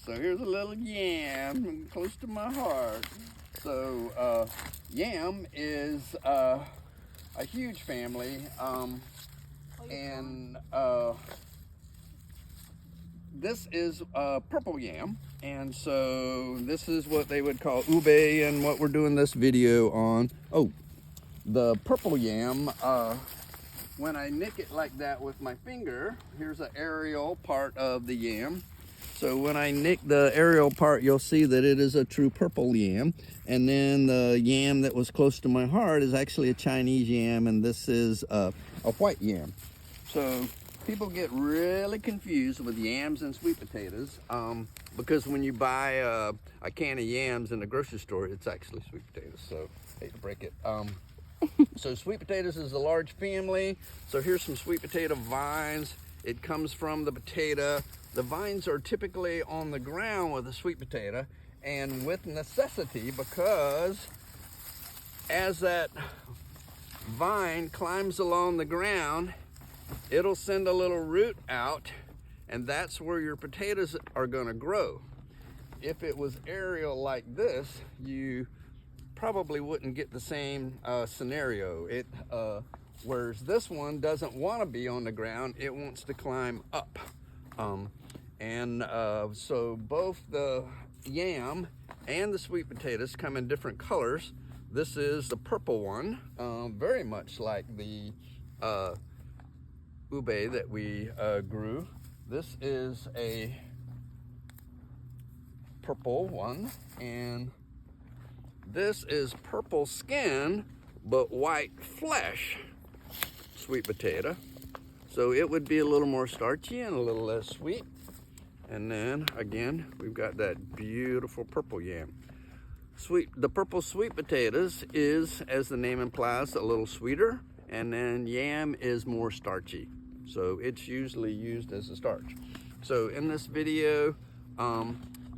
So here's a little yam close to my heart. So yam is a huge family, and this is purple yam, and so this is what they would call ube, and what we're doing this video on. Oh, the purple yam, when I nick it like that with my finger, here's an aerial part of the yam. So when I nick the aerial part, you'll see that it is a true purple yam. And then the yam that was close to my heart is actually a Chinese yam, and this is a white yam. So people get really confused with yams and sweet potatoes, because when you buy a can of yams in the grocery store, it's actually sweet potatoes. So hate to break it. So sweet potatoes is a large family. So here's some sweet potato vines. It comes from the potato. The vines are typically on the ground with a sweet potato, and with necessity, because as that vine climbs along the ground, it'll send a little root out, and that's where your potatoes are going to grow. If it was aerial like this, you probably wouldn't get the same scenario. Whereas this one doesn't want to be on the ground, it wants to climb up. So both the yam and the sweet potatoes come in different colors. This is the purple one, very much like the ube that we grew. This is a purple one, and this is purple skin but white flesh sweet potato. So it would be a little more starchy and a little less sweet. And then again, we've got that beautiful purple yam. The purple sweet potatoes is, as the name implies, a little sweeter, and then yam is more starchy. So it's usually used as a starch. So in this video,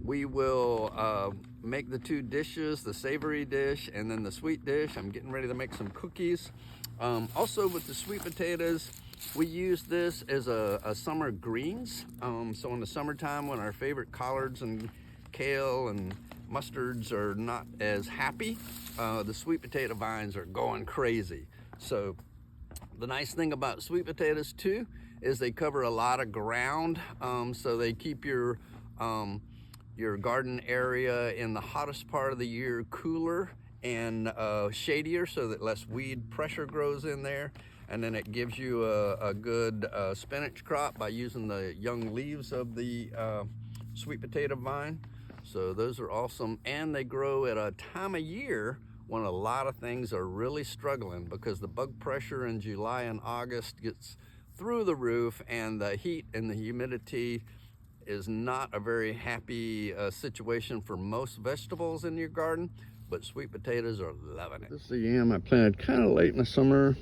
we will make the two dishes, the savory dish and then the sweet dish. I'm getting ready to make some cookies. Also with the sweet potatoes, we use this as a summer greens. So in the summertime, when our favorite collards and kale and mustards are not as happy, the sweet potato vines are going crazy. So the nice thing about sweet potatoes too is they cover a lot of ground, so they keep your garden area in the hottest part of the year cooler and shadier, so that less weed pressure grows in there. And then it gives you a good spinach crop by using the young leaves of the sweet potato vine. So those are awesome, and they grow at a time of year when a lot of things are really struggling, because the bug pressure in July and August gets through the roof, and the heat and the humidity is not a very happy situation for most vegetables in your garden, but sweet potatoes are loving it. This is the yam I planted kind of late in the summer,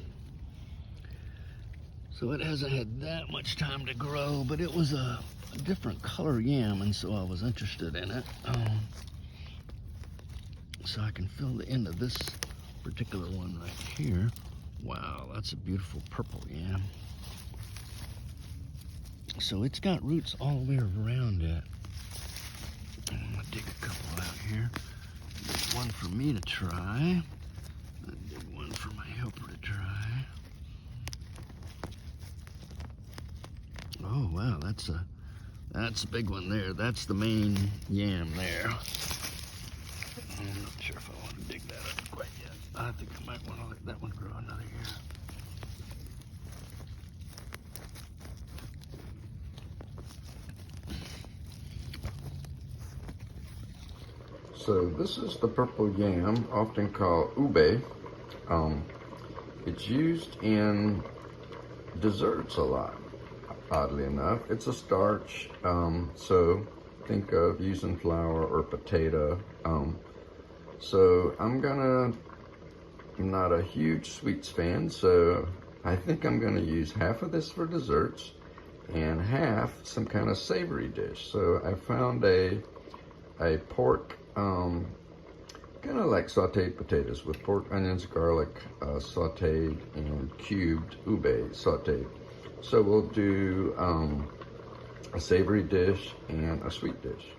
so it hasn't had that much time to grow, but it was a different color yam, and so I was interested in it. So I can fill the end of this particular one right here. Wow, that's a beautiful purple yam. So it's got roots all the way around it. I'm gonna dig a couple out here. There's one for me to try. I'll dig one for my helper to try. Oh wow, that's a big one there. That's the main yam there. I'm not sure if I want to dig that up quite yet. I think I might want to let that one grow another year. So this is the purple yam, often called ube. It's used in desserts a lot, oddly enough. It's a starch, so think of using flour or potato. So I'm not a huge sweets fan, so I think I'm gonna use half of this for desserts and half some kind of savory dish. So I found a pork, kind of like sauteed potatoes with pork, onions, garlic, sauteed, and cubed ube sauteed. So we'll do a savory dish and a sweet dish.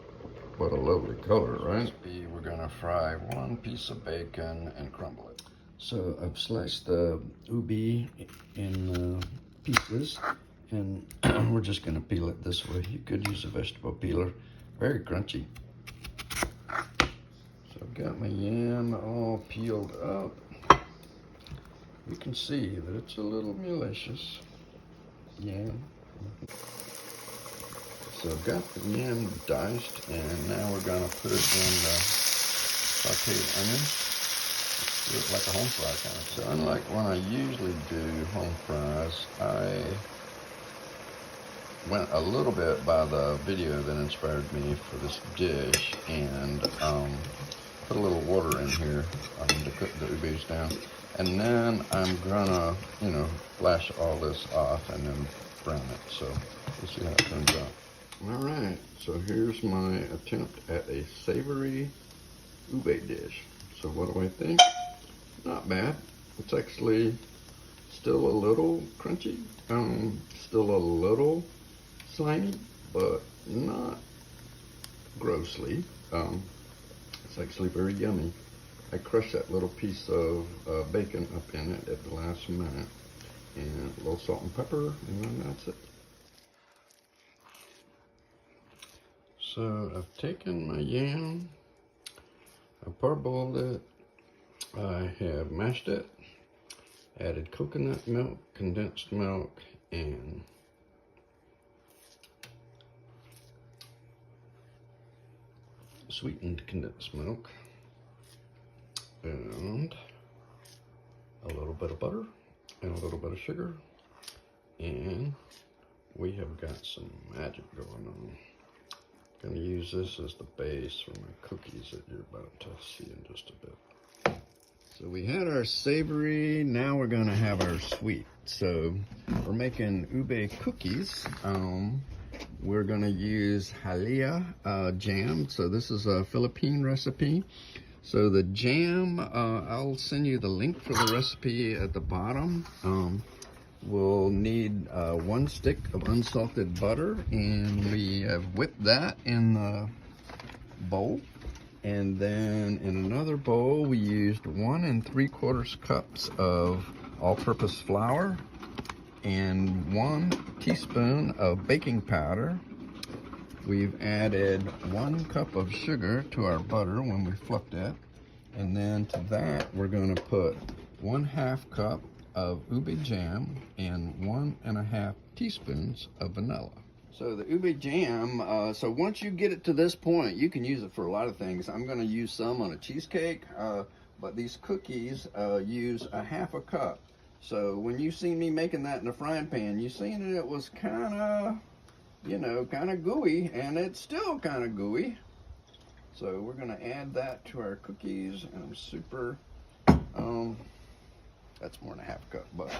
What a lovely color, right? We're gonna fry one piece of bacon and crumble it. So I've sliced the ubi in pieces, and we're just gonna peel it this way. You could use a vegetable peeler. Very crunchy. So I've got my yam all peeled up. You can see that it's a little malicious yam. So I've got the yam diced, and now we're gonna put it in the sauteed onions. Do it like a home fry kind of thing. So unlike when I usually do home fries, I went a little bit by the video that inspired me for this dish, and put a little water in here to cook the ubis down. And then I'm gonna, flash all this off and then brown it. So we'll see how it turns out. All right, so here's my attempt at a savory ube dish. So what do I think? Not bad. It's actually still a little crunchy, still a little slimy, but not grossly. It's actually very yummy. I crushed that little piece of bacon up in it at the last minute, and a little salt and pepper, and then that's it. So I've taken my yam, I parboiled it, I have mashed it, added coconut milk, condensed milk, and sweetened condensed milk, and a little bit of butter, and a little bit of sugar, and we have got some magic going on. I'm going to use this as the base for my cookies that you're about to see in just a bit. So we had our savory, now we're going to have our sweet. So we're making ube cookies. We're going to use halia jam. So this is a Philippine recipe. So the jam, I'll send you the link for the recipe at the bottom. We'll need 1 stick of unsalted butter, and we have whipped that in the bowl. And then in another bowl, we used 1 3/4 cups of all-purpose flour and 1 teaspoon of baking powder. We've added 1 cup of sugar to our butter when we flipped it. And then to that, we're going to put 1/2 cup of ube jam and 1 1/2 teaspoons of vanilla. So the ube jam, so once you get it to this point, you can use it for a lot of things. I'm going to use some on a cheesecake, but these cookies use 1/2 cup. So when you see me making that in a frying pan, you seen it was kind of, kind of gooey, and it's still kind of gooey. So we're going to add that to our cookies, and I'm super, that's more than 1/2 cup, but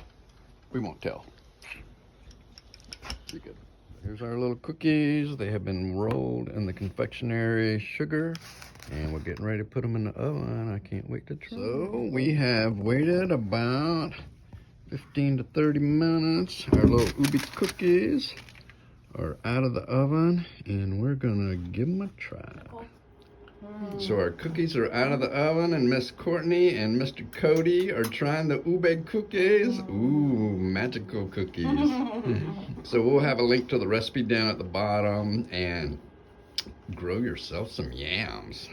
we won't tell. Pretty good. Here's our little cookies. They have been rolled in the confectionery sugar, and we're getting ready to put them in the oven. I can't wait to try. So we have waited about 15 to 30 minutes. Our little ube cookies are out of the oven, and we're gonna give them a try. So our cookies are out of the oven, and Miss Courtney and Mr. Cody are trying the ube cookies. Ooh, magical cookies. So we'll have a link to the recipe down at the bottom, and grow yourself some yams.